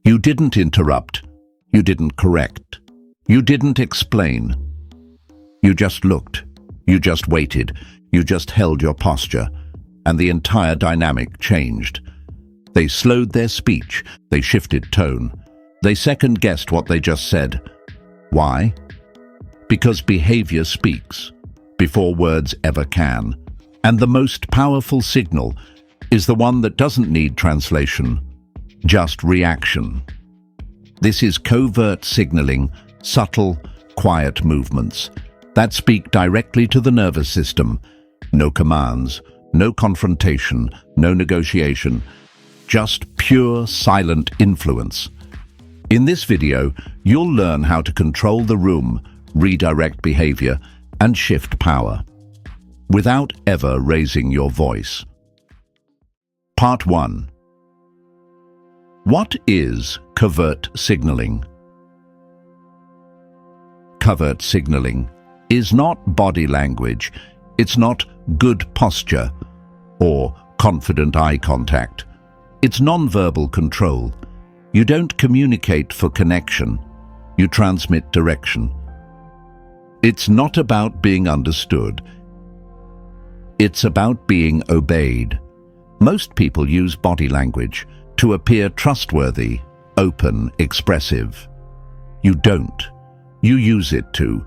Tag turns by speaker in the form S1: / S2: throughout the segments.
S1: You didn't interrupt. You didn't correct. You didn't explain. You just looked. You just waited. You just held your posture. And the entire dynamic changed. They slowed their speech. They shifted tone. They second-guessed what they just said. Why? Because behavior speaks before words ever can. And the most powerful signal is the one that doesn't need translation, just reaction. This is covert signaling, subtle, quiet movements that speak directly to the nervous system. No commands, no confrontation, no negotiation, just pure silent influence. In this video, you'll learn how to control the room, redirect behavior, and shift power without ever raising your voice. Part 1. What is covert signaling? Covert signaling is not body language. It's not good posture or confident eye contact. It's nonverbal control. You don't communicate for connection. You transmit direction. It's not about being understood. It's about being obeyed. Most people use body language to appear trustworthy, open, expressive. You don't. You use it to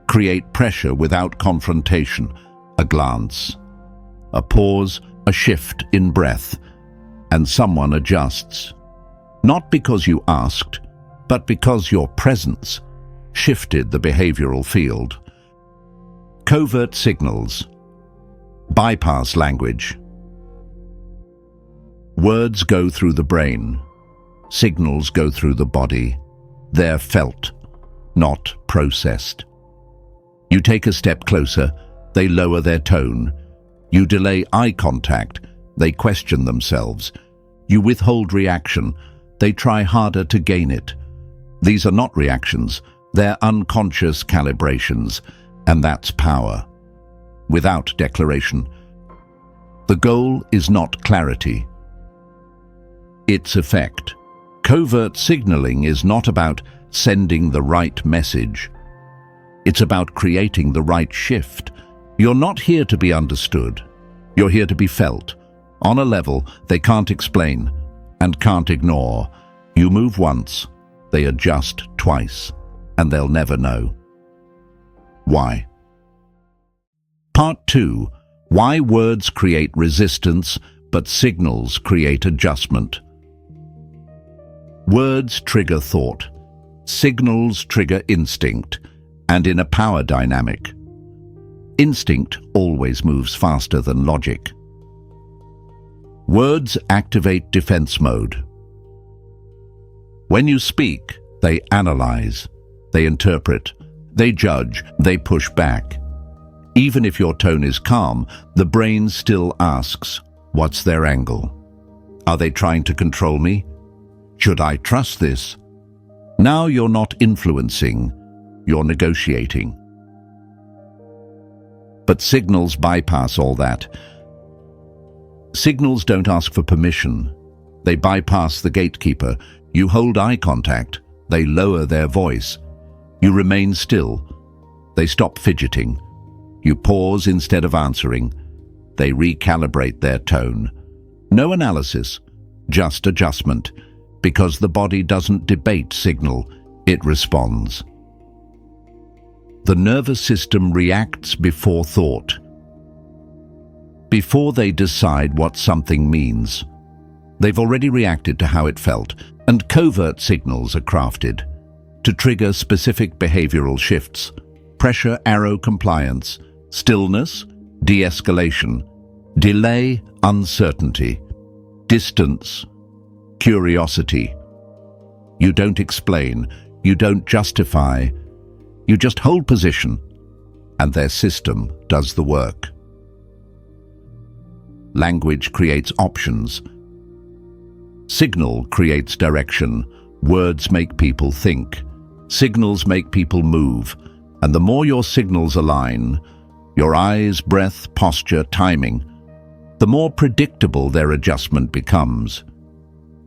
S1: create pressure without confrontation, a glance, a pause, a shift in breath, and someone adjusts. Not because you asked, but because your presence shifted the behavioral field. Covert signals bypass language. Words go through the brain. Signals go through the body. They're felt, not processed. You take a step closer, they lower their tone. You delay eye contact, they question themselves. You withhold reaction, they try harder to gain it. These are not reactions, they're unconscious calibrations, and that's power. Without declaration. The goal is not clarity. It's effect. Covert signaling is not about sending the right message. It's about creating the right shift. You're not here to be understood. You're here to be felt, on a level they can't explain and can't ignore. You move once, they adjust twice, and they'll never know. Why? Part 2. Why words create resistance, but signals create adjustment. Words trigger thought. Signals trigger instinct. And in a power dynamic, instinct always moves faster than logic. Words activate defense mode. When you speak, they analyze, they interpret, they judge, they push back. Even if your tone is calm, the brain still asks, what's their angle? Are they trying to control me? Should I trust this? Now you're not influencing, you're negotiating. But signals bypass all that. Signals don't ask for permission. They bypass the gatekeeper. You hold eye contact. They lower their voice. You remain still. They stop fidgeting. You pause instead of answering. They recalibrate their tone. No analysis, just adjustment, because the body doesn't debate signal, it responds. The nervous system reacts before thought. Before they decide what something means, they've already reacted to how it felt, and covert signals are crafted to trigger specific behavioral shifts: pressure, arrow, compliance, stillness, de-escalation, delay, uncertainty, distance, curiosity. You don't explain, you don't justify, you just hold position, and their system does the work. Language creates options. Signal creates direction. Words make people think. Signals make people move. And the more your signals align, your eyes, breath, posture, timing, the more predictable their adjustment becomes.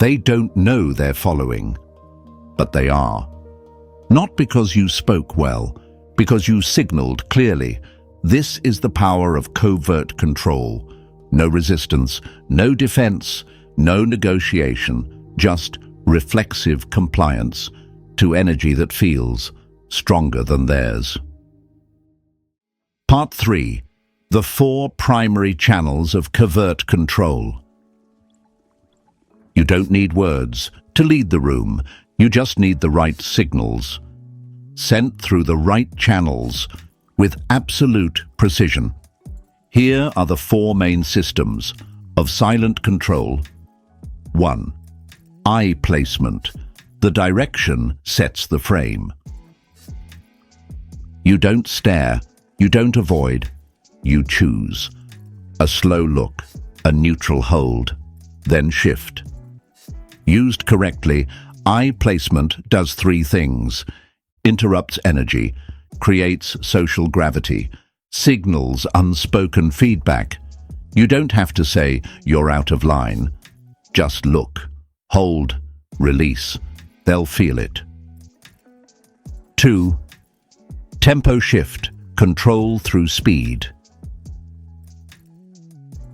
S1: They don't know they're following, but they are. Not because you spoke well, because you signaled clearly. This is the power of covert control. No resistance, no defense, no negotiation, just reflexive compliance to energy that feels stronger than theirs. Part 3. The 4 primary channels of covert control. You don't need words to lead the room. You just need the right signals, sent through the right channels with absolute precision. Here are the 4 main systems of silent control. 1. Eye placement. The direction sets the frame. You don't stare, you don't avoid, you choose. A slow look, a neutral hold, then shift. Used correctly, eye placement does 3 things: interrupts energy, creates social gravity, signals unspoken feedback. You don't have to say you're out of line. Just look, hold, release. They'll feel it. 2. Tempo shift, control through speed.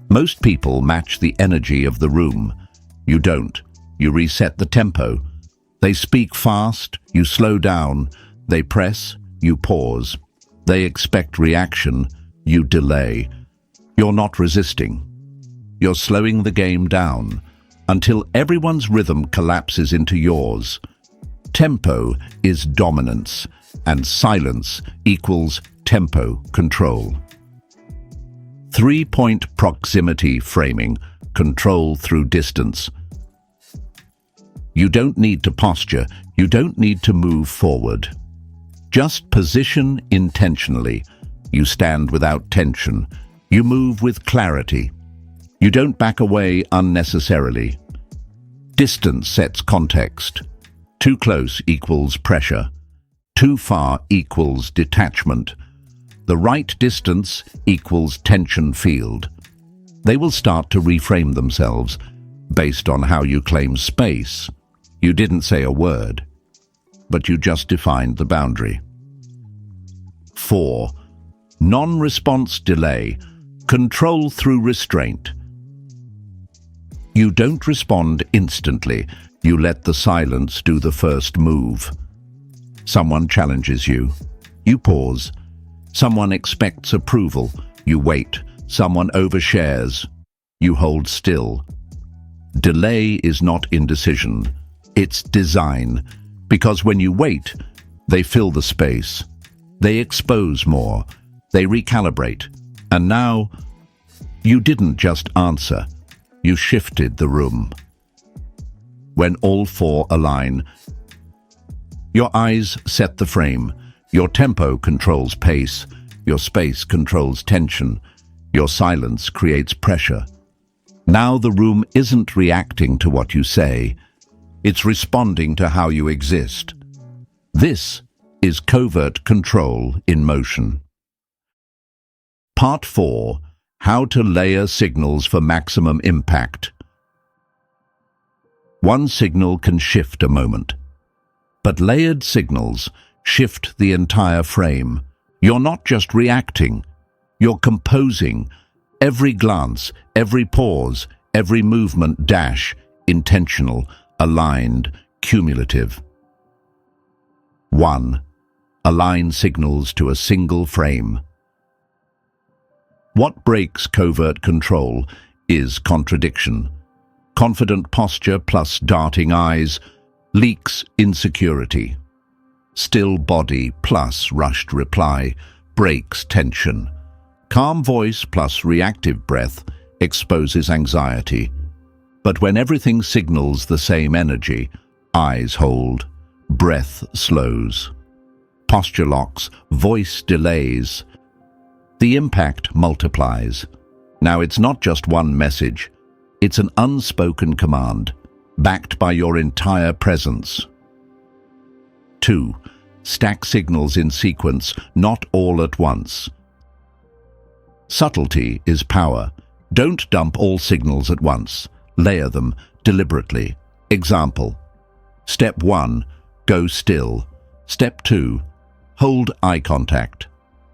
S1: Most people match the energy of the room. You don't. You reset the tempo. They speak fast, you slow down. They press, you pause. They expect reaction, you delay. You're not resisting. You're slowing the game down until everyone's rhythm collapses into yours. Tempo is dominance, and silence equals tempo control. 3-point proximity framing, control through distance. You don't need to posture, you don't need to move forward. Just position intentionally. You stand without tension. You move with clarity. You don't back away unnecessarily. Distance sets context. Too close equals pressure. Too far equals detachment. The right distance equals tension field. They will start to reframe themselves based on how you claim space. You didn't say a word, but you just defined the boundary. 4. Non-response delay, control through restraint. You don't respond instantly. You let the silence do the first move. Someone challenges you. You pause. Someone expects approval. You wait. Someone overshares. You hold still. Delay is not indecision. It's design. Because when you wait, they fill the space. They expose more. They recalibrate. And now, you didn't just answer. You shifted the room. When all 4 align, your eyes set the frame. Your tempo controls pace. Your space controls tension. Your silence creates pressure. Now the room isn't reacting to what you say. It's responding to how you exist. This is covert control in motion. Part 4. How to layer signals for maximum impact. One signal can shift a moment, but layered signals shift the entire frame. You're not just reacting, you're composing. Every glance, every pause, every movement dash, intentional, aligned, cumulative. 1. Align signals to a single frame. What breaks covert control is contradiction. Confident posture plus darting eyes leaks insecurity. Still body plus rushed reply breaks tension. Calm voice plus reactive breath exposes anxiety. But when everything signals the same energy, eyes hold, breath slows, posture locks, voice delays, the impact multiplies. Now it's not just one message, it's an unspoken command, backed by your entire presence. 2. Stack signals in sequence, not all at once. Subtlety is power. Don't dump all signals at once. Layer them deliberately. Example. Step 1. Go still. Step 2. Hold eye contact.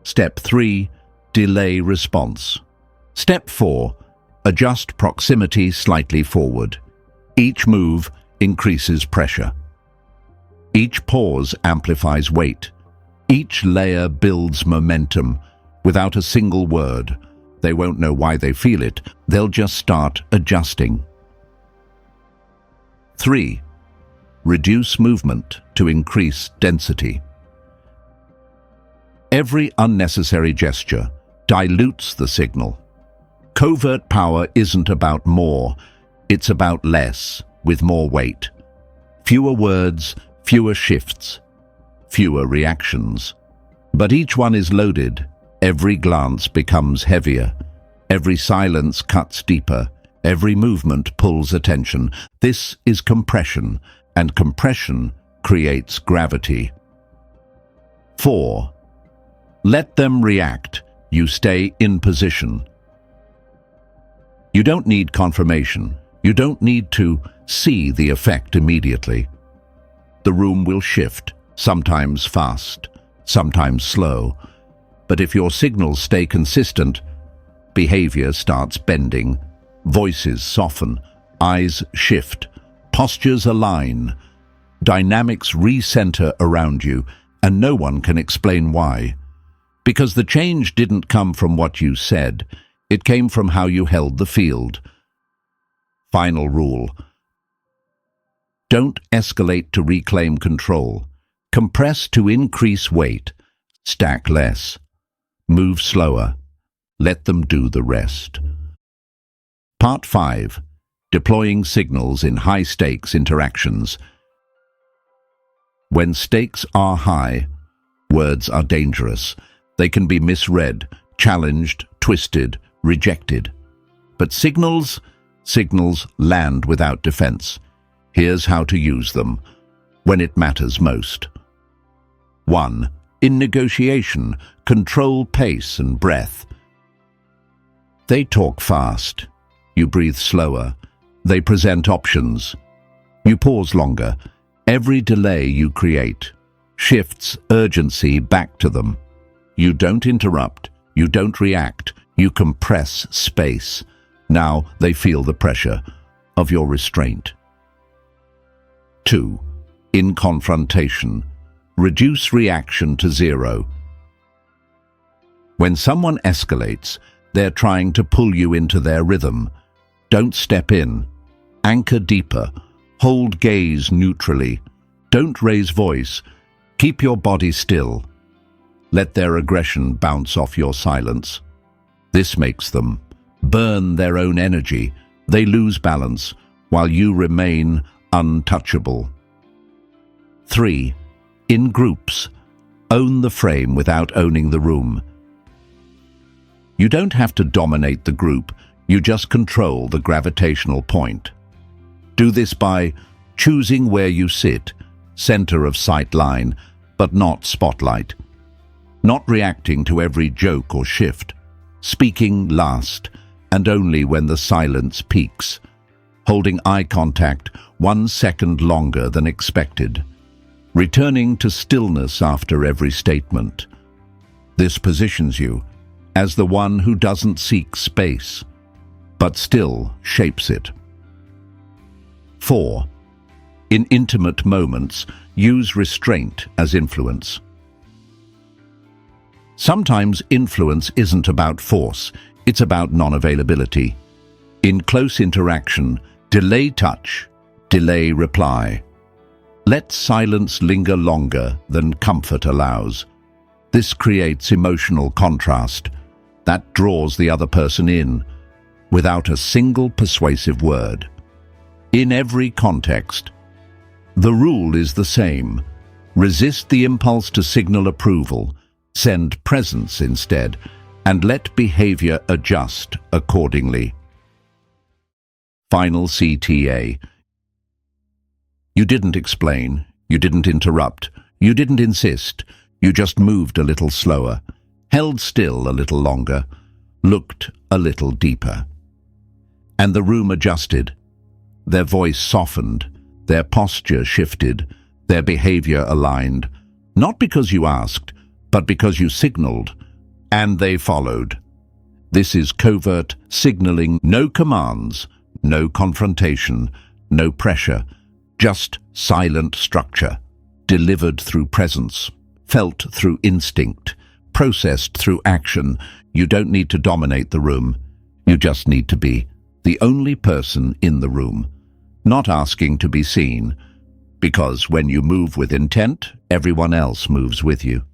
S1: Step 3. Delay response. Step 4. Adjust proximity slightly forward. Each move increases pressure. Each pause amplifies weight. Each layer builds momentum. Without a single word, they won't know why they feel it. They'll just start adjusting. 3. Reduce movement to increase density. Every unnecessary gesture dilutes the signal. Covert power isn't about more, it's about less, with more weight. Fewer words, fewer shifts, fewer reactions. But each one is loaded. Every glance becomes heavier. Every silence cuts deeper. Every movement pulls attention. This is compression, and compression creates gravity. 4. Let them react. You stay in position. You don't need confirmation. You don't need to see the effect immediately. The room will shift, sometimes fast, sometimes slow. But if your signals stay consistent, behavior starts bending, voices soften, eyes shift, postures align, dynamics recenter around you, and no one can explain why. Because the change didn't come from what you said, it came from how you held the field. Final rule. Don't escalate to reclaim control. Compress to increase weight. Stack less. Move slower. Let them do the rest. Part 5. Deploying signals in high-stakes interactions. When stakes are high, words are dangerous. They can be misread, challenged, twisted, rejected. But signals land without defense. Here's how to use them when it matters most. 1. In negotiation, control pace and breath. They talk fast. You breathe slower. They present options. You pause longer. Every delay you create shifts urgency back to them. You don't interrupt. You don't react. You compress space. Now they feel the pressure of your restraint. 2. In confrontation, reduce reaction to 0. When someone escalates, they're trying to pull you into their rhythm. Don't step in. Anchor deeper. Hold gaze neutrally. Don't raise voice. Keep your body still. Let their aggression bounce off your silence. This makes them burn their own energy. They lose balance, while you remain untouchable. 3. In groups, own the frame without owning the room. You don't have to dominate the group, you just control the gravitational point. Do this by choosing where you sit, center of sight line, but not spotlight. Not reacting to every joke or shift. Speaking last, and only when the silence peaks. Holding eye contact 1 second longer than expected. Returning to stillness after every statement. This positions you as the one who doesn't seek space, but still shapes it. 4. In intimate moments, use restraint as influence. Sometimes influence isn't about force, it's about non-availability. In close interaction, delay touch, delay reply. Let silence linger longer than comfort allows. This creates emotional contrast that draws the other person in without a single persuasive word. In every context, the rule is the same. Resist the impulse to signal approval, send presence instead, and let behavior adjust accordingly. Final CTA. You didn't explain, you didn't interrupt, you didn't insist, you just moved a little slower, held still a little longer, looked a little deeper. And the room adjusted. Their voice softened, Their posture shifted, their behavior aligned, not because you asked, but because you signaled, and they followed. This is covert signaling. No commands, no confrontation, no pressure, just silent structure, delivered through presence, felt through instinct, processed through action. You don't need to dominate the room. You just need to be the only person in the room, not asking to be seen, because when you move with intent, everyone else moves with you.